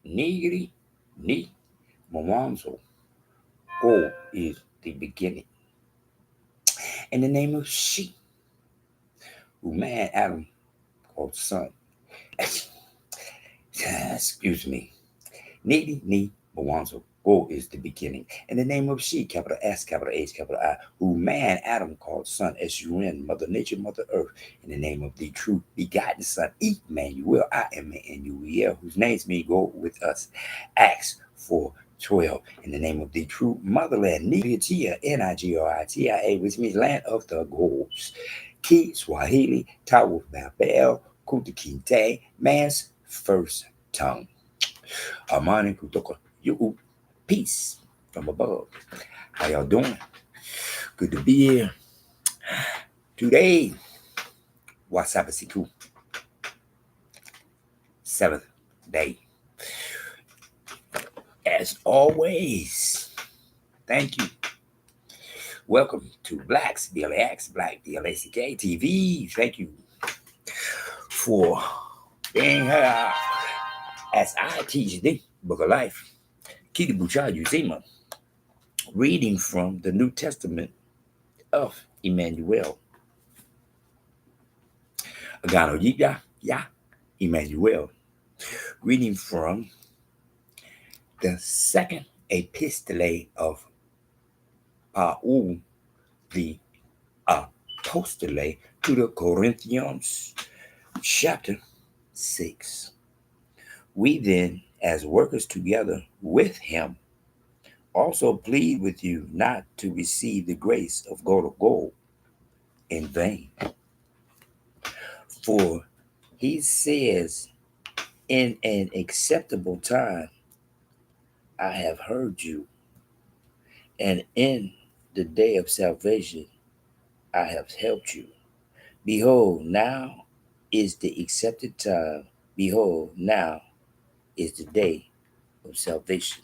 Nigiri ni mawanzo. Go is the beginning. In the name of she, who man Adam called son. Excuse me. Nidi ni mawanzo. Go is the beginning. In the name of she, capital S, capital H, capital I, who man Adam called son, S-U-N, Mother Nature, Mother Earth, in the name of the true begotten Son, Emmanuel, I am Emmanuel, whose names may go with us. Acts 4:12, in the name of the true motherland, Jipya, Nigeria, which means land of the gods. Ki Swahili, Tower of Babel, Kunta Kinte, man's first tongue. Amani kutoka you. Peace from above. How y'all doing? Good to be here. Today, Wasabasiku, seventh day. As always, thank you. Welcome to Blacks, BLAX, Black, BLACK TV. Thank you for being here as I teach the book of life. Kiti Bucha Yuzima, reading from the New Testament of Emmanuel. Agano Jipya, Imanuel. Reading from the second Epistle of Paul, the Apostle to the Corinthians, chapter 6. We then, as workers together with him, also plead with you not to receive the grace of God in vain. For he says, in an acceptable time I have heard you, and in the day of salvation I have helped you. Behold, now is the accepted time. Behold, now is the day of salvation.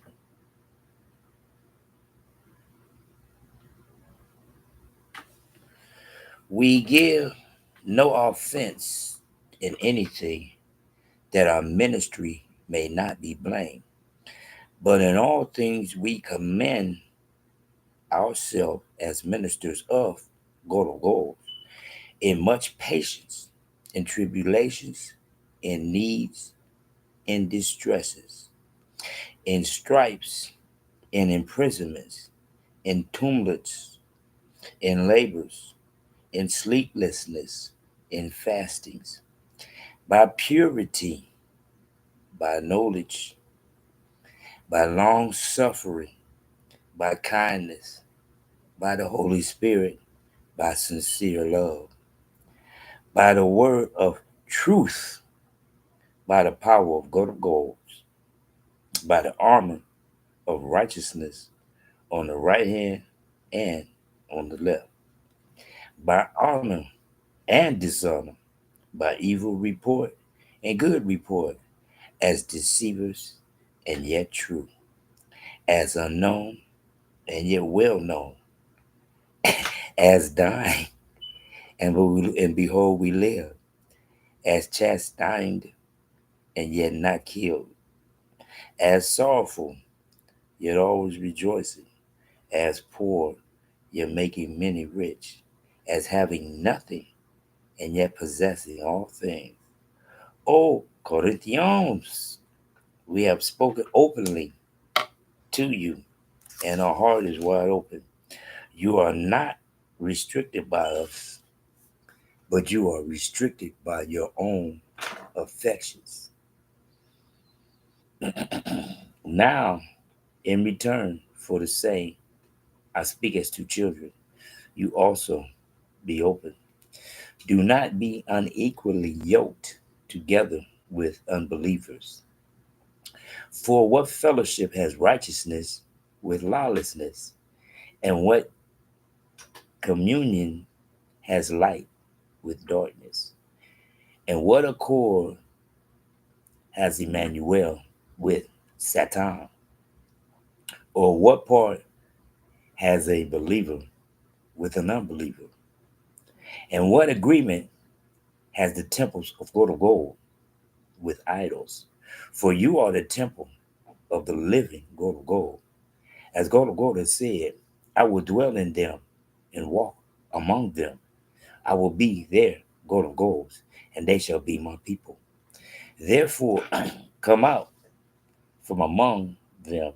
We give no offense in anything, that our ministry may not be blamed, but in all things we commend ourselves as ministers of God, in much patience, in tribulations, in needs, in distresses, in stripes, in imprisonments, in tumults, in labors, in sleeplessness, in fastings, by purity, by knowledge, by long suffering, by kindness, by the Holy Spirit, by sincere love, by the word of truth, by the power of God, by the armor of righteousness on the right hand and on the left, by honor and dishonor, by evil report and good report, as deceivers and yet true, as unknown and yet well known, as dying and behold we live, as chastened and yet not killed, as sorrowful yet always rejoicing, as poor yet making many rich, as having nothing and yet possessing all things. O Corinthians, we have spoken openly to you, and our heart is wide open. You are not restricted by us, but you are restricted by your own affections. Now, in return for the same, I speak as to children. You also be open. Do not be unequally yoked together with unbelievers. For what fellowship has righteousness with lawlessness? And what communion has light with darkness? And what accord has Emmanuel with Satan? Or what part has a believer with an unbeliever? And what agreement has the temples of God with idols? For you are the temple of the living God of gold. As God of gold has said, I will dwell in them and walk among them. I will be their God of gold, and they shall be my people. Therefore, come out from among them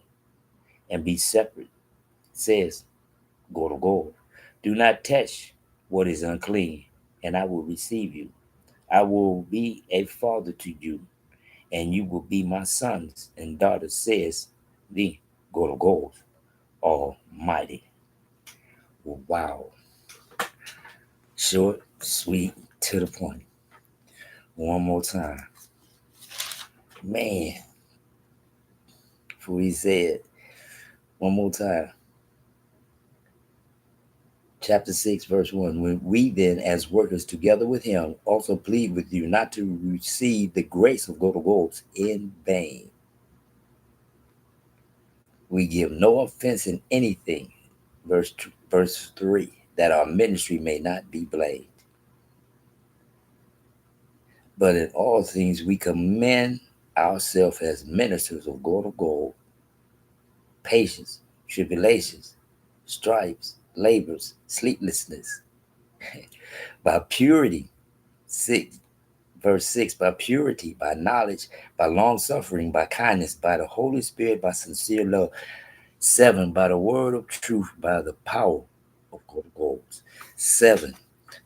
and be separate, says God of gold. Do not touch what is unclean, and I will receive you. I will be a father to you, and you will be my sons and daughters, says the God of gold Almighty. Wow. Short, sweet, to the point. One more time. Man, before he said, one more time. Chapter 6, verse 1. When we then, as workers together with him, also plead with you not to receive the grace of God of gold in vain. We give no offense in anything. Verse 3, that our ministry may not be blamed. But in all things we commend ourselves as ministers of God of gold, patience, tribulations, stripes, labors, sleeplessness, by purity, 6, verse 6, by purity, by knowledge, by long suffering, by kindness, by the Holy Spirit, by sincere love, 7, by the word of truth, by the power of God of gold, 7,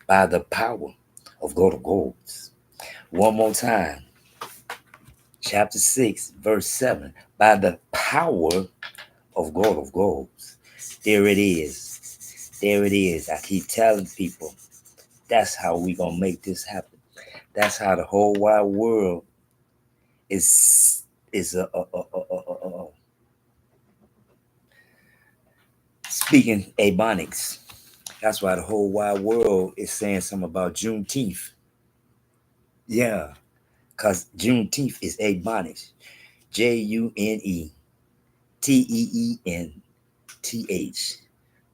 by the power of God of gold. One more time. Chapter 6, verse 7, by the power of God of gold. There it is. There it is. I keep telling people, that's how we gonna make this happen. That's how the whole wide world is speaking Ebonics. That's why the whole wide world is saying something about Juneteenth. Yeah, because Juneteenth is Ebonics. JUNETEENTH.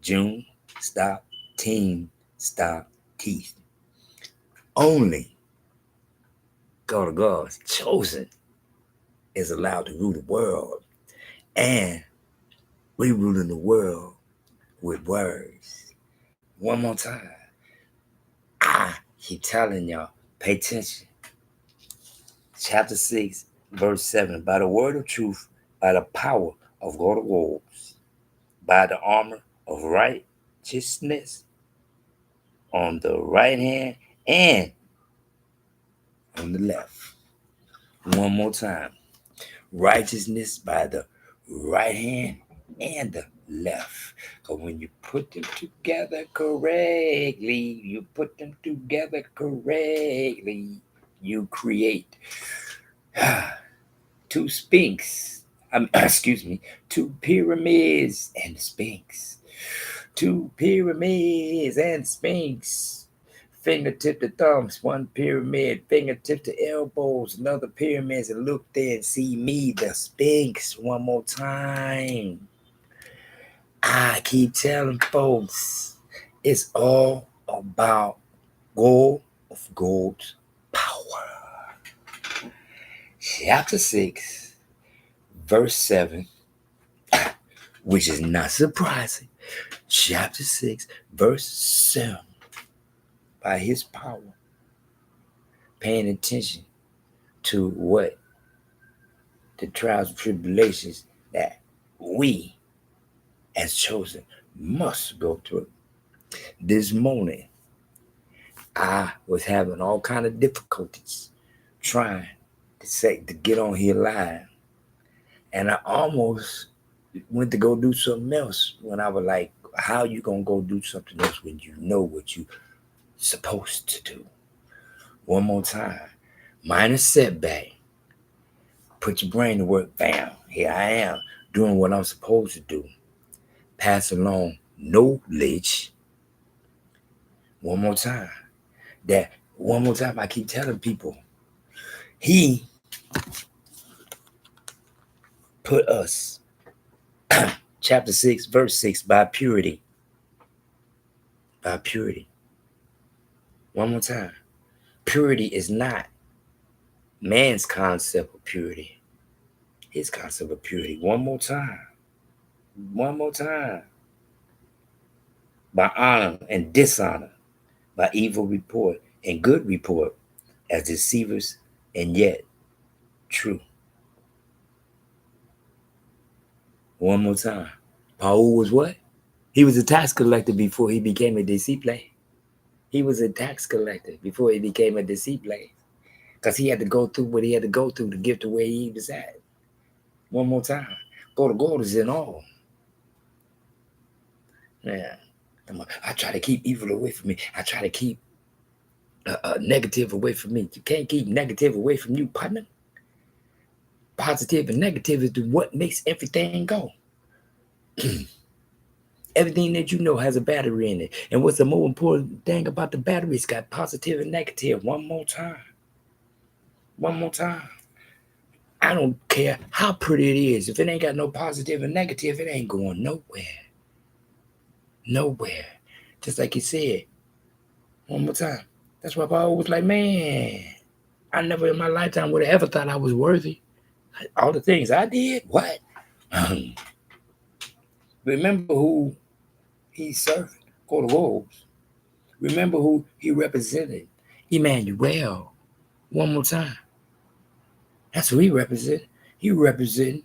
June, stop, teen, stop, teeth. Only God of God's chosen is allowed to rule the world. And we ruling the world with words. One more time. I keep telling y'all, pay attention. Chapter 6, verse 7. By the word of truth, by the power of God of wolves, by the armor of righteousness on the right hand and on the left. One more time. Righteousness by the right hand and the left. Because when you put them together correctly, you create two sphinx. Excuse me, two pyramids and sphinx. Two pyramids and sphinx. Fingertip to thumbs, one pyramid, fingertip to elbows, another pyramid, and look there and see me, the Sphinx, one more time. I keep telling folks, it's all about God of Gold's power. Chapter 6, verse 7, which is not surprising. Chapter 6, verse 7, by his power, paying attention to what the trials and tribulations that we as chosen must go through. This morning, I was having all kind of difficulties trying to get on here live, and I almost went to go do something else when I was like, how you gonna go do something else when you know what you supposed to do? One more time. Minor setback. Put your brain to work. Bam. Here I am doing what I'm supposed to do. Pass along knowledge. One more time. I keep telling people, he put us, chapter 6, verse 6, by purity. By purity. One more time. Purity is not Man's concept of purity. His concept of purity. One more time. One more time. By honor and dishonor, by evil report and good report, as deceivers and yet true. One more time. Paul was what? He was a tax collector before he became a disciple. He was a tax collector before he became a disciple. Because he had to go through what he had to go through to get to where he was at. One more time. Go to God is in all. Yeah. I try to keep evil away from me. I try to keep negative away from me. You can't keep negative away from you, partner. Positive and negative is what makes everything go. Everything that you know has a battery in it. And what's the more important thing about the battery? It's got positive and negative. One more time. One more time. I don't care how pretty it is. If it ain't got no positive and negative, it ain't going nowhere. Nowhere. Just like he said. One more time. That's why Paul was like, man, I never in my lifetime would have ever thought I was worthy. All the things I did, what? Remember who he served, go to wolves. Remember who he represented, Imanuel. One more time. That's who he represented. He represented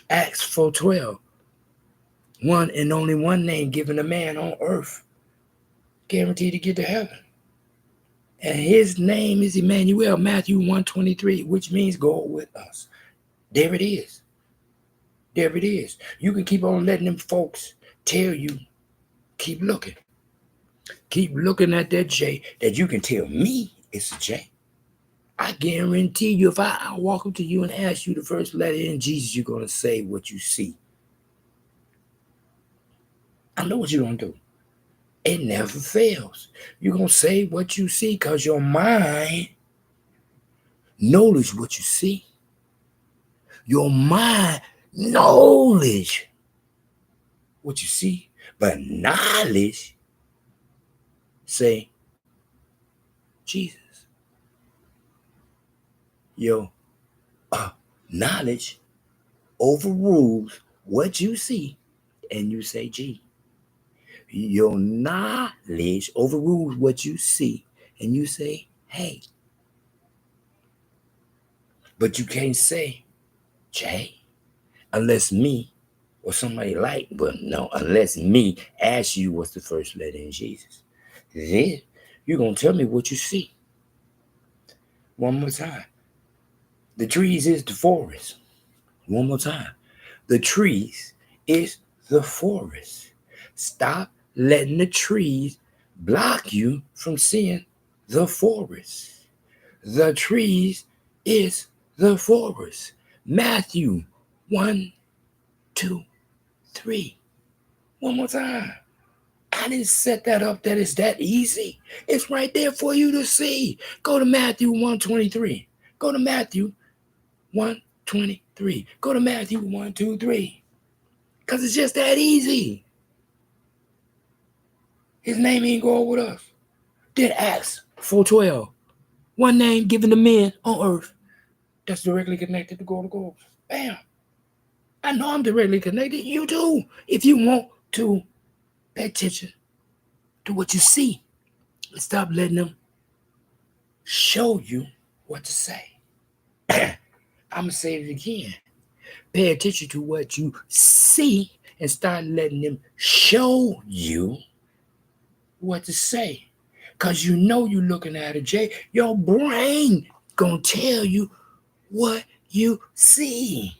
Acts 4:12. One and only one name given a man on earth, guaranteed to get to heaven. And his name is Imanuel, Matthew 1:23, which means God with us. There it is. There it is. You can keep on letting them folks tell you, keep looking. Keep looking at that J that you can tell me it's a J. I guarantee you, if I walk up to you and ask you the first letter in Jesus, you're going to say what you see. I know what you're going to do. It never fails. You're going to say what you see because your mind knows what you see. Your mind knowledge what you see, but knowledge say Jesus. Your knowledge overrules what you see and you say G. Your knowledge overrules what you see and you say hey. But you can't say J unless me or somebody like, but no, unless me ask you what's the first letter in Jesus. Then you're going to tell me what you see. One more time. The trees is the forest. One more time. The trees is the forest. Stop letting the trees block you from seeing the forest. The trees is the forest. Matthew 1, 2, 3. One more time. I didn't set that up that it's that easy. It's right there for you to see. Go to Matthew 1:23. Go to Matthew 1:23. Go to Matthew 1:2-3. Because it's just that easy. His name ain't going with us. Did Acts 4:12. One name given to men on earth that's directly connected to God of goals. Bam. I know I'm directly connected. You too. If you want to pay attention to what you see and stop letting them show you what to say. I'm going to say it again. Pay attention to what you see and start letting them show you what to say. Because you know you're looking at a J. Your brain going to tell you what you see.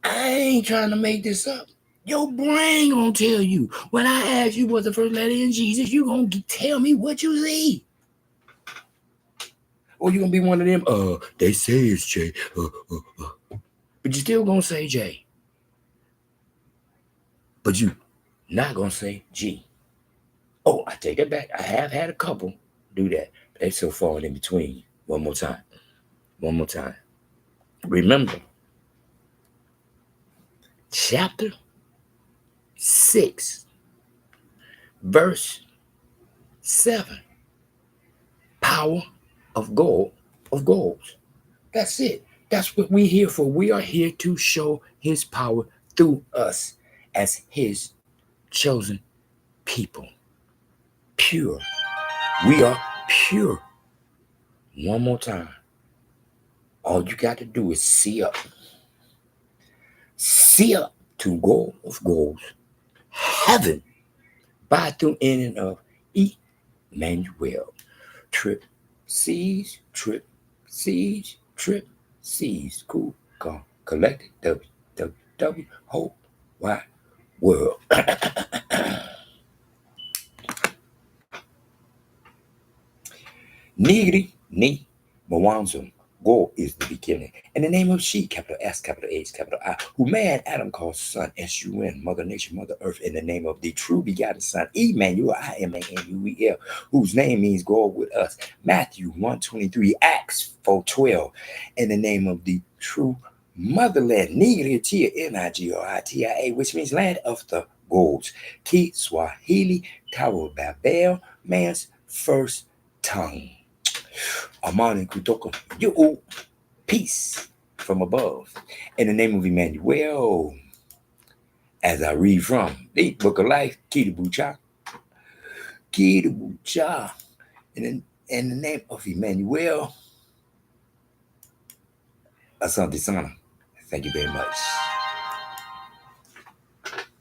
I ain't trying to make this up. Your brain going to tell you. When I ask you what's the first letter in Jesus, you going to tell me what you see. Or you going to be one of them, they say it's J. But you still going to say J. But you not going to say G. Oh, I take it back. I have had a couple do that. But they still falling in between. One more time. One more time. Remember, chapter 6, verse 7. Power of gold, of goals. That's it. That's what we're here for. We are here to show his power through us as his chosen people. Pure. We are pure. One more time. All you got to do is see up. See up to goal of goals. Heaven. By through in and of Emmanuel. Trip C's, trip C's, trip C's. Cool, calm, collected, WWW, whole wide world. Nigri, ni, Mawanzum. Go is the beginning. In the name of she, capital S, capital H, capital I, who man Adam calls son, S-U-N, Mother Nature, Mother Earth, in the name of the true begotten Son, Emmanuel, I-M-A-N-U-E-L, whose name means God with us. Matthew 1:23, Acts 4:12, in the name of the true motherland, Nigri, N-I-G-R-I-T-I-A, which means land of the gods. T Swahili, Tower of Babel, man's first tongue. Amani Kutoko, you peace from above. In the name of Emmanuel, as I read from the Book of Life, Kidabucha, Kidabucha. In the name of Emmanuel, Asante Sana. Thank you very much.